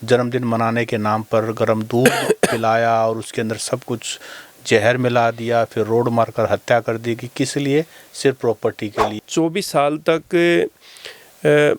जन्मदिन मनाने के नाम पर गर्म दूध पिलाया और उसके अंदर सब कुछ जहर मिला दिया, फिर रोड मारकर हत्या कर दी कि किस लिए? सिर्फ प्रॉपर्टी के लिए। 24 साल तक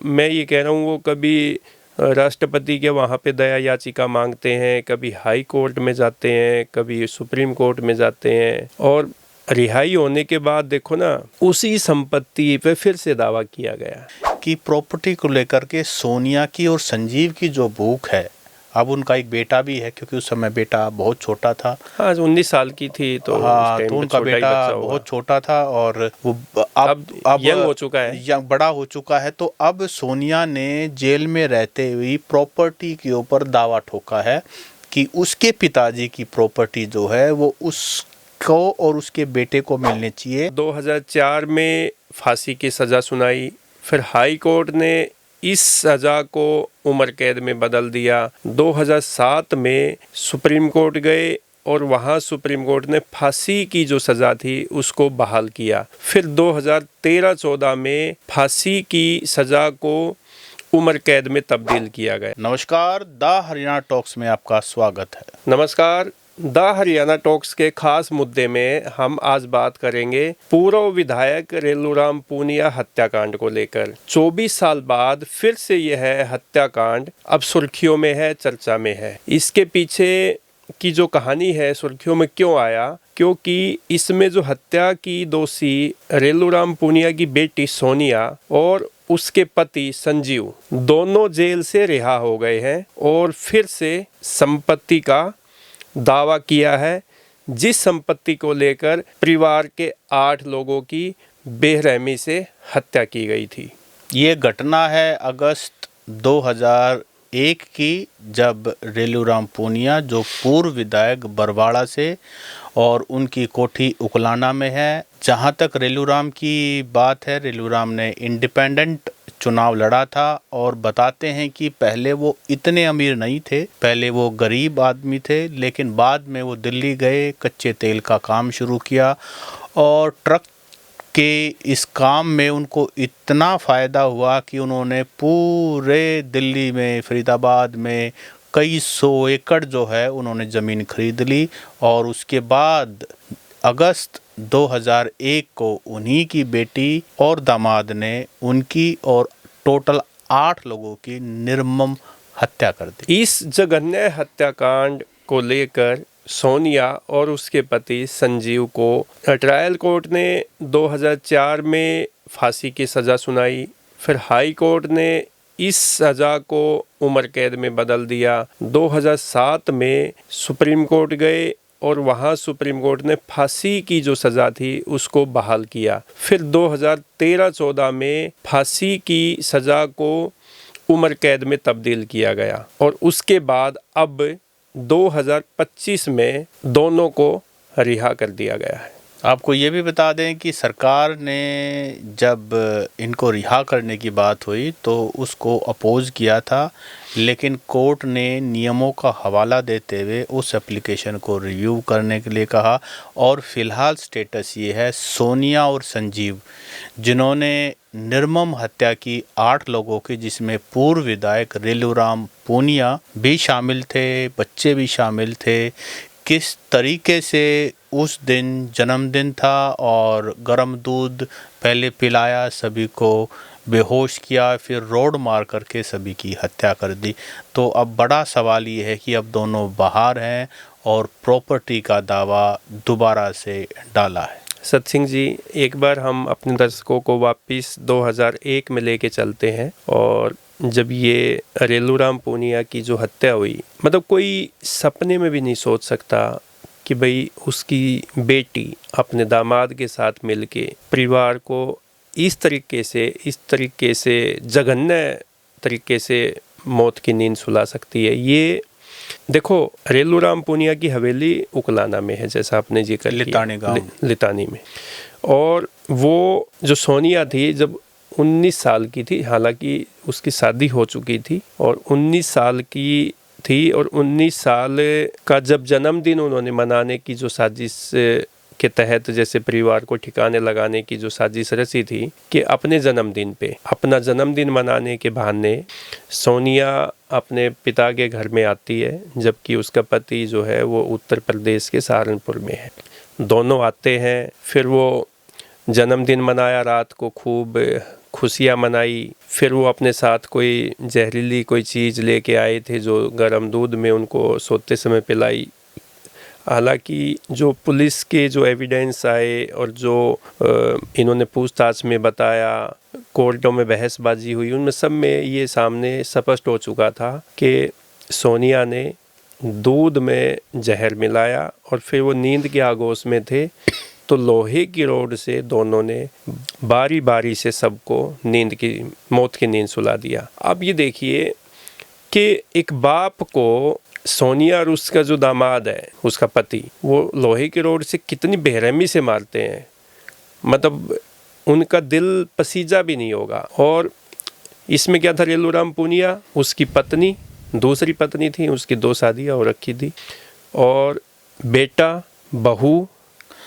मैं ये कह रहा हूँ वो कभी राष्ट्रपति के वहाँ पे दया याचिका मांगते हैं, कभी हाई कोर्ट में जाते हैं, कभी सुप्रीम कोर्ट में जाते हैं, और रिहाई होने के बाद देखो ना उसी संपत्ति पे फिर से दावा किया गया कि प्रॉपर्टी को लेकर के सोनिया की और संजीव की जो भूख है। अब उनका एक बेटा भी है, क्योंकि उस समय बेटा बहुत छोटा था। हाँ, 19 साल की थी तो हाँ, तो उनका बेटा बहुत छोटा था और वो अब यंग हो चुका है, यंग बड़ा हो चुका है। तो अब सोनिया ने जेल में रहते हुए प्रॉपर्टी के ऊपर दावा ठोका है कि उसके पिताजी की प्रॉपर्टी जो है वो उसको और उसके बेटे को मिलनी चाहिए। 2004 में फांसी की सज़ा सुनाई, फिर हाई कोर्ट ने इस सज़ा को उम्र कैद में बदल दिया। 2007 में सुप्रीम कोर्ट गए और वहाँ सुप्रीम कोर्ट ने फांसी की जो सज़ा थी उसको बहाल किया। फिर 2013-14 में फांसी की सज़ा को उम्र कैद में तब्दील किया गया। नमस्कार, द हरियाणा टॉक्स में आपका स्वागत है। नमस्कार, द हरियाणा टॉक्स के खास मुद्दे में हम आज बात करेंगे पूर्व विधायक रेलूराम पूनिया हत्याकांड को लेकर। 24 साल बाद फिर से यह हत्याकांड अब सुर्खियों में है, चर्चा में है। इसके पीछे की जो कहानी है सुर्खियों में क्यों आया? क्योंकि इसमें जो हत्या की दोषी रेलूराम पूनिया की बेटी सोनिया और उसके पति संजीव दोनों जेल से रिहा हो गए हैं और फिर से संपत्ति का दावा किया है, जिस संपत्ति को लेकर परिवार के 8 लोगों की बेरहमी से हत्या की गई थी। ये घटना है अगस्त 2001 की, जब रेलूराम पूनिया जो पूर्व विधायक बरवाड़ा से और उनकी कोठी उकलाना में है। जहाँ तक रेलूराम की बात है, रेलूराम ने इंडिपेंडेंट चुनाव लड़ा था और बताते हैं कि पहले वो इतने अमीर नहीं थे, पहले वो गरीब आदमी थे, लेकिन बाद में वो दिल्ली गए, कच्चे तेल का काम शुरू किया और ट्रक के इस काम में उनको इतना फ़ायदा हुआ कि उन्होंने पूरे दिल्ली में, फरीदाबाद में कई 100 एकड़ जो है उन्होंने ज़मीन खरीद ली। और उसके बाद अगस्त 2001 को उन्हीं की बेटी और दामाद ने उनकी और टोटल 8 लोगों की निर्मम हत्या कर दी। इस जघन्य हत्याकांड को लेकर सोनिया और उसके पति संजीव को ट्रायल कोर्ट ने 2004 में फांसी की सज़ा सुनाई। फिर हाई कोर्ट ने इस सज़ा को उम्र कैद में बदल दिया। 2007 में सुप्रीम कोर्ट गए और वहाँ सुप्रीम कोर्ट ने फांसी की जो सज़ा थी उसको बहाल किया। फिर 2013-14 में फांसी की सज़ा को उम्र कैद में तब्दील किया गया और उसके बाद अब 2025 में दोनों को रिहा कर दिया गया है। आपको ये भी बता दें कि सरकार ने जब इनको रिहा करने की बात हुई तो उसको अपोज़ किया था, लेकिन कोर्ट ने नियमों का हवाला देते हुए उस एप्लीकेशन को रिव्यू करने के लिए कहा। और फ़िलहाल स्टेटस ये है, सोनिया और संजीव जिन्होंने निर्मम हत्या की 8 लोगों की, जिसमें पूर्व विधायक रेलूराम पूनिया भी शामिल थे, बच्चे भी शामिल थे, किस तरीके से उस दिन जन्मदिन था और गर्म दूध पहले पिलाया, सभी को बेहोश किया, फिर रोड मार करके सभी की हत्या कर दी। तो अब बड़ा सवाल ये है कि अब दोनों बाहर हैं और प्रॉपर्टी का दावा दोबारा से डाला है। सतसिंह जी, एक बार हम अपने दर्शकों को वापस 2001 में लेके चलते हैं। और जब ये रेलूराम पूनिया की जो हत्या हुई, मतलब कोई सपने में भी नहीं सोच सकता कि भाई उसकी बेटी अपने दामाद के साथ मिलके परिवार को इस तरीके से जघन्य तरीके से मौत की नींद सुला सकती है। ये देखो, रेलूराम पूनिया की हवेली उकलाना में है, जैसा आपने जिक्र किया, लितानी में। और वो जो सोनिया थी जब 19 साल की थी, हालांकि उसकी शादी हो चुकी थी, और 19 साल की थी और 19 साल का जब जन्मदिन उन्होंने मनाने की जो साजिश के तहत जैसे परिवार को ठिकाने लगाने की जो साजिश रची थी कि अपने जन्मदिन पे, अपना जन्मदिन मनाने के बहाने सोनिया अपने पिता के घर में आती है, जबकि उसका पति जो है वो उत्तर प्रदेश के सहारनपुर में है। दोनों आते हैं, फिर वो जन्मदिन मनाया, रात को खूब खुशियाँ मनाई। फिर वो अपने साथ कोई जहरीली कोई चीज़ लेके आए थे जो गर्म दूध में उनको सोते समय पिलाई। हालांकि जो पुलिस के जो एविडेंस आए और जो इन्होंने पूछताछ में बताया, कोर्टों में बहसबाजी हुई, उनमें सब में ये सामने स्पष्ट हो चुका था कि सोनिया ने दूध में जहर मिलाया और फिर वो नींद के आगोश में थे तो लोहे की रोड से दोनों ने बारी बारी से सबको मौत की नींद सुला दिया। अब ये देखिए कि एक बाप को सोनिया और उसका जो दामाद है, उसका पति, वो लोहे की रोड से कितनी बेरहमी से मारते हैं, मतलब उनका दिल पसीजा भी नहीं होगा। और इसमें क्या था, रेलूराम पूनिया, उसकी पत्नी, दूसरी पत्नी थी, उसकी 2 शादियाँ हो रखी थी और बेटा, बहू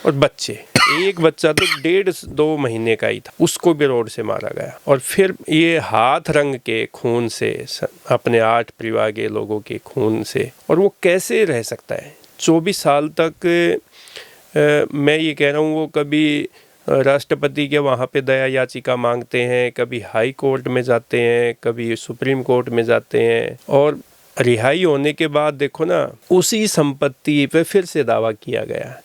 और बच्चे। एक बच्चा तो 1.5-2 महीने का ही था, उसको भी रोड से मारा गया। और फिर ये हाथ रंग के खून से, अपने 8 परिवार के लोगों के खून से, और वो कैसे रह सकता है 24 साल तक। मैं ये कह रहा हूँ, वो कभी राष्ट्रपति के वहाँ पे दया याचिका मांगते हैं, कभी हाई कोर्ट में जाते हैं, कभी सुप्रीम कोर्ट में जाते हैं, और रिहाई होने के बाद देखो ना, उसी संपत्ति पे फिर से दावा किया गया।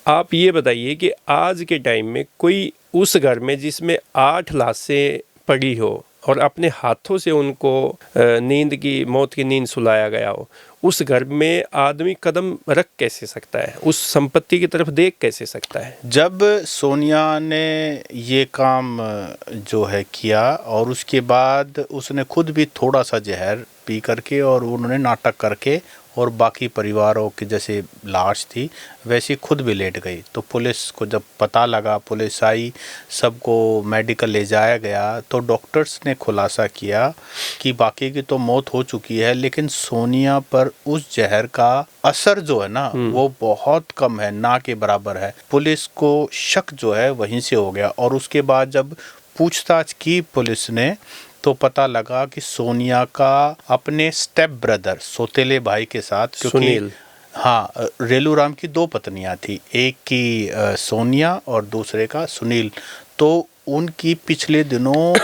आप ये बताइए कि आज के टाइम में कोई उस घर में जिसमें 8 लाशें पड़ी हो और अपने हाथों से उनको मौत की नींद सुलाया गया हो, उस घर में आदमी कदम रख कैसे सकता है, उस संपत्ति की तरफ देख कैसे सकता है। जब सोनिया ने ये काम जो है किया और उसके बाद उसने खुद भी थोड़ा सा जहर पी करके और उन्होंने नाटक करके और बाकी परिवारों की जैसे लाश थी वैसे खुद भी लेट गई, तो पुलिस को जब पता लगा, पुलिस आई, सबको मेडिकल ले जाया गया, तो डॉक्टर्स ने खुलासा किया कि बाकी की तो मौत हो चुकी है, लेकिन सोनिया पर उस जहर का असर जो है ना वो बहुत कम है, ना के बराबर है। पुलिस को शक जो है वहीं से हो गया और उसके बाद जब पूछताछ की पुलिस ने तो पता लगा कि सोनिया का अपने स्टेप ब्रदर, सौतेले भाई के साथ, क्योंकि सुनील, हाँ, रेलूराम की 2 पत्नियां थी, एक की सोनिया और दूसरे का सुनील, तो उनकी पिछले दिनों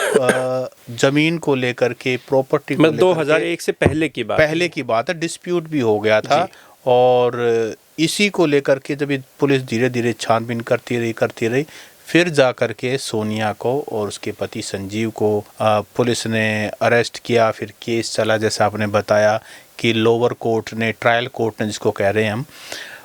जमीन को लेकर के, प्रॉपर्टी को लेकर 2001 से पहले की बात है, डिस्प्यूट भी हो गया था। और इसी को लेकर के जब पुलिस धीरे धीरे छानबीन करती रही फिर जा कर के सोनिया को और उसके पति संजीव को पुलिस ने अरेस्ट किया। फिर केस चला, जैसा आपने बताया कि लोअर कोर्ट ने, ट्रायल कोर्ट ने जिसको कह रहे हैं हम,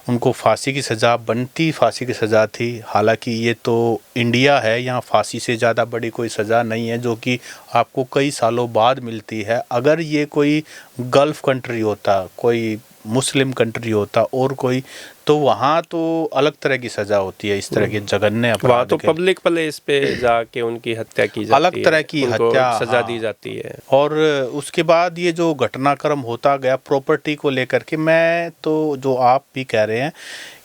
उनको फांसी की सज़ा, बनती फांसी की सज़ा थी। हालांकि ये तो इंडिया है, यहाँ फांसी से ज़्यादा बड़ी कोई सज़ा नहीं है जो कि आपको कई सालों बाद मिलती है। अगर ये कोई गल्फ़ कंट्री होता, कोई मुस्लिम कंट्री होता और कोई, तो वहाँ तो अलग तरह की सज़ा होती है इस तरह के जघन्य अपराध। वहाँ तो पब्लिक प्लेस पे जाके उनकी हत्या की जाती है, अलग तरह की हत्या, सजा दी जाती है। और उसके बाद ये जो घटनाक्रम होता गया प्रॉपर्टी को लेकर के, मैं तो जो आप भी कह रहे हैं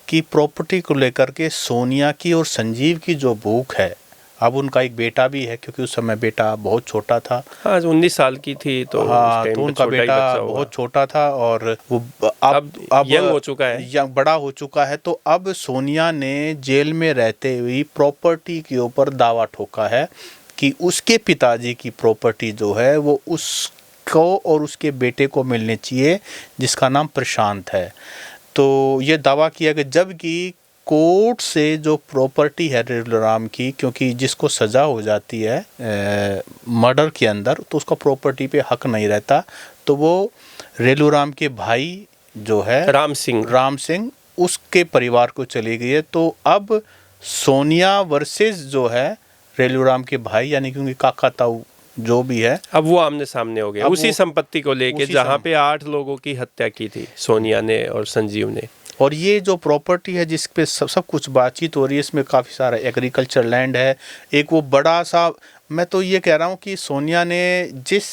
कि प्रॉपर्टी को लेकर के सोनिया की और संजीव की जो भूख है, अब उनका एक बेटा भी है क्योंकि उस समय बेटा बहुत छोटा था। हाँ, 19 साल की थी तो हाँ, तो उनका बेटा बहुत छोटा था और वो अब यंग हो चुका है, यंग बड़ा हो चुका है। तो अब सोनिया ने जेल में रहते हुए प्रॉपर्टी के ऊपर दावा ठोका है कि उसके पिताजी की प्रॉपर्टी जो है वो उसको और उसके बेटे को मिलनी चाहिए, जिसका नाम प्रशांत है। तो ये दावा किया कि जबकि कोर्ट से जो प्रॉपर्टी है रेलूराम की, क्योंकि जिसको सज़ा हो जाती है मर्डर के अंदर, तो उसका प्रॉपर्टी पे हक नहीं रहता, तो वो रेलूराम के भाई जो है राम सिंह उसके परिवार को चली गई है। तो अब सोनिया वर्सेस जो है रेलूराम के भाई, यानी कि उनके काका ताऊ जो भी है, अब वो आमने सामने हो गए उसी संपत्ति को लेके जहाँ पे 8 लोगों की हत्या की थी सोनिया ने और संजीव ने। और ये जो प्रॉपर्टी है जिस पे सब कुछ बातचीत हो रही है, इसमें काफ़ी सारा एग्रीकल्चर लैंड है, एक वो बड़ा सा, मैं तो ये कह रहा हूँ कि सोनिया ने जिस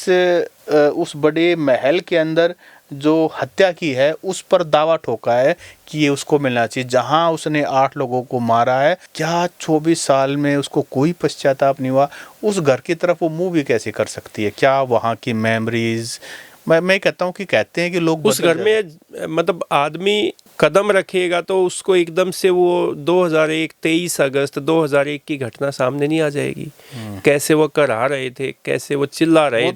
उस बड़े महल के अंदर जो हत्या की है उस पर दावा ठोका है कि ये उसको मिलना चाहिए, जहां उसने 8 लोगों को मारा है। क्या 24 साल में उसको कोई पश्चाताप नहीं हुआ? उस घर की तरफ वो मुंह भी कैसे कर सकती है? क्या वहाँ की मेमोरीज, मैं कहता हूँ कि कहते हैं कि लोग उस घर में मतलब आदमी कदम रखेगा तो उसको एकदम से वो 2001 23 अगस्त 2001 की घटना सामने नहीं आ जाएगी। कैसे वो करा रहे थे, कैसे वो चिल्ला रहे थे। वो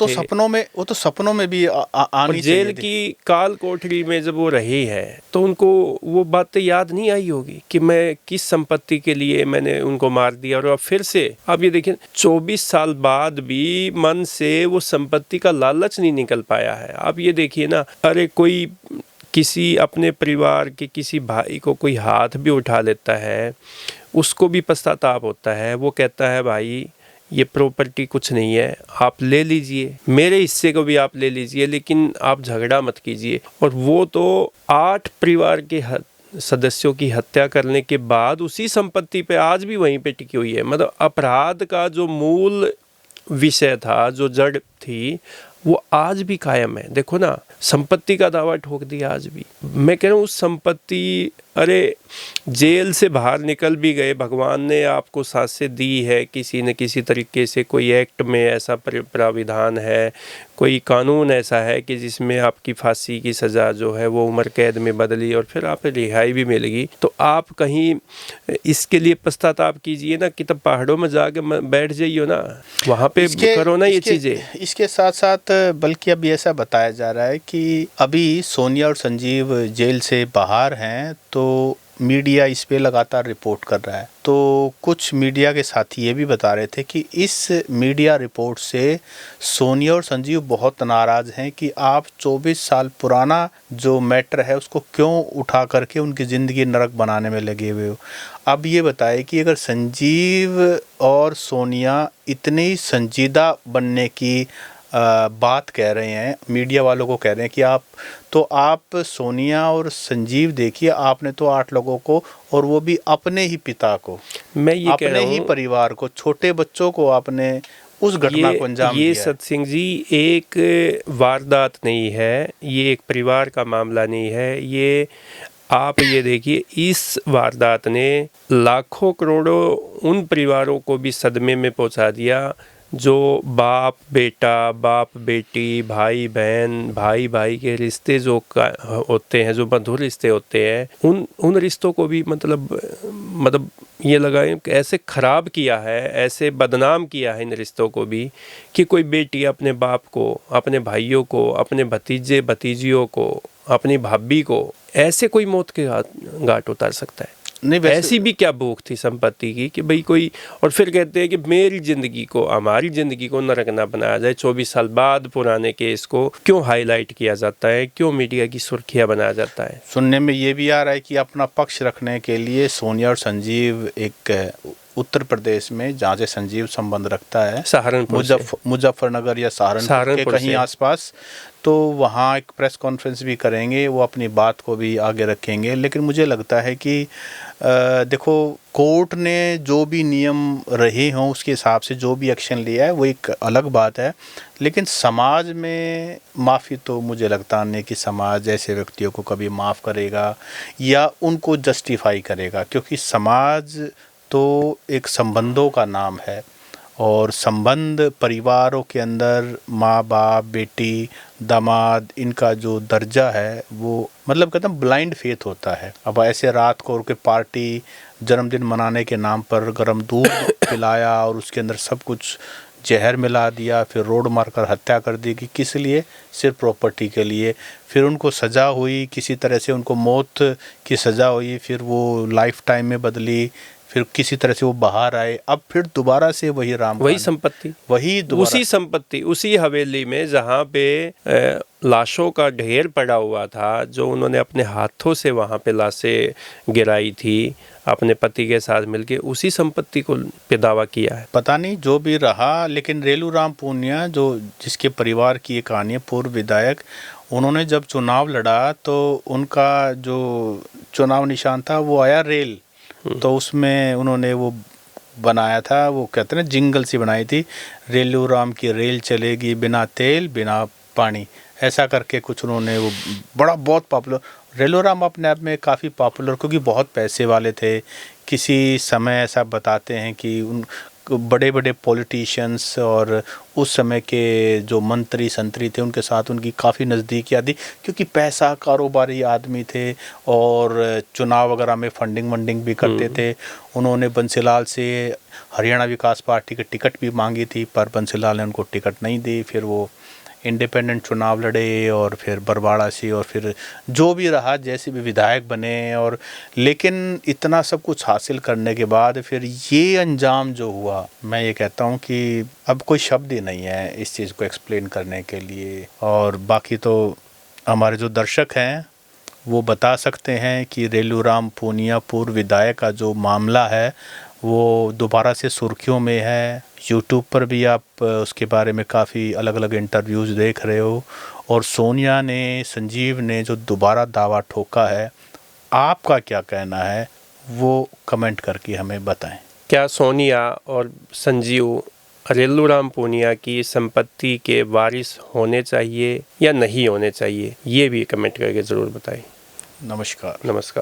तो सपनों में भी आनी जेल की काल कोठरी में जब वो रहे हैं तो उनको वो बात याद नहीं आई होगी कि मैं किस संपत्ति के लिए मैंने उनको मार दिया। और अब फिर से आप ये देखिए 24 साल बाद भी मन से वो संपत्ति का लालच नहीं निकल पाया है। आप ये देखिए ना, अरे कोई किसी अपने परिवार के किसी भाई को कोई हाथ भी उठा लेता है, उसको भी पश्चाताप होता है। वो कहता है भाई ये प्रॉपर्टी कुछ नहीं है, आप ले लीजिए, मेरे हिस्से को भी आप ले लीजिए, लेकिन आप झगड़ा मत कीजिए। और वो तो 8 परिवार के सदस्यों की हत्या करने के बाद उसी संपत्ति पे आज भी वहीं पे टिकी हुई है। मतलब अपराध का जो मूल विषय था, जो जड़ थी, वो आज भी कायम है। देखो ना, संपत्ति का दावा ठोक दिया आज भी। मैं कह रहा हूँ उस संपत्ति, अरे जेल से बाहर निकल भी गए, भगवान ने आपको सांसें दी है, किसी न किसी तरीके से कोई एक्ट में ऐसा प्राविधान है, कोई कानून ऐसा है कि जिसमें आपकी फांसी की सज़ा जो है वो उम्र कैद में बदली और फिर आप रिहाई भी मिलेगी। तो आप कहीं इसके लिए पश्चाताप कीजिए ना कि तब पहाड़ों में जाके बैठ जाइए ना, वहाँ पे करो ना ये चीज़ें। इसके साथ साथ बल्कि अभी ऐसा बताया जा रहा है कि अभी सोनिया और संजीव जेल से बाहर हैं तो मीडिया इस पे लगातार रिपोर्ट कर रहा है। तो कुछ मीडिया के साथी ये भी बता रहे थे कि इस मीडिया रिपोर्ट से सोनिया और संजीव बहुत नाराज़ हैं कि आप 24 साल पुराना जो मैटर है उसको क्यों उठा करके उनकी ज़िंदगी नरक बनाने में लगे हुए हो। अब ये बताए कि अगर संजीव और सोनिया इतनी संजीदा बनने की बात कह रहे हैं, मीडिया वालों को कह रहे हैं कि आप सोनिया और संजीव देखिए, आपने तो 8 लोगों को, और वो भी अपने ही पिता को, मैं ये अपने ही परिवार को, छोटे बच्चों को आपने उस घटना को अंजाम दिया। ये सतसिंह जी एक वारदात नहीं है, ये एक परिवार का मामला नहीं है। ये आप ये देखिए, इस वारदात ने लाखों करोड़ों उन परिवारों को भी सदमे में पहुंचा दिया जो बाप बेटा, बाप बेटी, भाई बहन, भाई भाई के रिश्ते जो होते हैं, जो मधुर रिश्ते होते हैं, उन रिश्तों को भी मतलब ये लगाएं कि ऐसे ख़राब किया है, ऐसे बदनाम किया है इन रिश्तों को भी कि कोई बेटी अपने बाप को, अपने भाइयों को, अपने भतीजे भतीजियों को, अपनी भाभी को ऐसे कोई मौत के घाट उतार सकता है? नहीं, ऐसी भी क्या भूख थी संपत्ति की कि भाई कोई, और फिर कहते हैं कि मेरी ज़िंदगी को, हमारी ज़िंदगी को नरक ना बनाया जाए। 24 साल बाद पुराने केस को क्यों हाईलाइट किया जाता है, क्यों मीडिया की सुर्खियाँ बनाया जाता है? सुनने में ये भी आ रहा है कि अपना पक्ष रखने के लिए सोनिया और संजीव एक उत्तर प्रदेश में, जहाँ से संजीव संबंध रखता है, सहारनपुर, मुजफ्फरनगर या सहारनपुर के कहीं आसपास, तो वहाँ एक प्रेस कॉन्फ्रेंस भी करेंगे, वो अपनी बात को भी आगे रखेंगे। लेकिन मुझे लगता है कि देखो, कोर्ट ने जो भी नियम रहे हों उसके हिसाब से जो भी एक्शन लिया है वो एक अलग बात है, लेकिन समाज में माफ़ी तो मुझे लगता नहीं कि समाज ऐसे व्यक्तियों को कभी माफ़ करेगा या उनको जस्टिफाई करेगा, क्योंकि समाज तो एक संबंधों का नाम है और संबंध परिवारों के अंदर माँ बाप, बेटी, दामाद, इनका जो दर्जा है वो मतलब कहते हैं ब्लाइंड फेथ होता है। अब ऐसे रात को के पार्टी, जन्मदिन मनाने के नाम पर गरम दूध पिलाया और उसके अंदर सब कुछ जहर मिला दिया, फिर रोड मारकर हत्या कर दी कि किस लिए? सिर्फ प्रॉपर्टी के लिए। फिर उनको सज़ा हुई, किसी तरह से उनको मौत की सज़ा हुई, फिर वो लाइफ टाइम में बदली, फिर किसी तरह से वो बाहर आए, अब फिर दोबारा से वही संपत्ति, उसी संपत्ति, उसी हवेली में जहाँ पे लाशों का ढेर पड़ा हुआ था, जो उन्होंने अपने हाथों से वहाँ पे लाशें गिराई थी अपने पति के साथ मिलके, उसी संपत्ति को पे दावा किया है। पता नहीं जो भी रहा, लेकिन रेलूराम पूनिया, जो जिसके परिवार की ये कहानी है, पूर्व विधायक, उन्होंने जब चुनाव लड़ा तो उनका जो चुनाव निशान था वो आया रेल। तो उसमें उन्होंने वो बनाया था, वो कहते हैं ना, जिंगल सी बनाई थी, रेलूराम की रेल चलेगी बिना तेल बिना पानी, ऐसा करके कुछ उन्होंने वो बड़ा बहुत पॉपुलर। रेलूराम अपने आप में काफ़ी पॉपुलर, क्योंकि बहुत पैसे वाले थे। किसी समय ऐसा बताते हैं कि उन बड़े बड़े पॉलिटिशियंस और उस समय के जो मंत्री संतरी थे उनके साथ उनकी काफ़ी नज़दीकियाँ थी, क्योंकि पैसा कारोबारी आदमी थे और चुनाव वगैरह में फंडिंग वंडिंग भी करते थे। उन्होंने बंसीलाल से हरियाणा विकास पार्टी की टिकट भी मांगी थी, पर बंसीलाल ने उनको टिकट नहीं दी। फिर वो इंडिपेंडेंट चुनाव लड़े और फिर बरवाड़ा से, और फिर जो भी रहा जैसे भी विधायक बने। और लेकिन इतना सब कुछ हासिल करने के बाद फिर ये अंजाम जो हुआ, मैं ये कहता हूँ कि अब कोई शब्द ही नहीं है इस चीज़ को एक्सप्लेन करने के लिए। और बाकी तो हमारे जो दर्शक हैं वो बता सकते हैं कि रेलूराम पूनिया पूर्व विधायक का जो मामला है वो दोबारा से सुर्खियों में है। यूट्यूब पर भी आप उसके बारे में काफ़ी अलग अलग इंटरव्यूज़ देख रहे हो। और सोनिया ने, संजीव ने जो दोबारा दावा ठोका है, आपका क्या कहना है वो कमेंट करके हमें बताएं। क्या सोनिया और संजीव रेलूराम पूनिया की संपत्ति के वारिस होने चाहिए या नहीं होने चाहिए, ये भी कमेंट करके ज़रूर बताएं। नमस्कार। नमस्कार।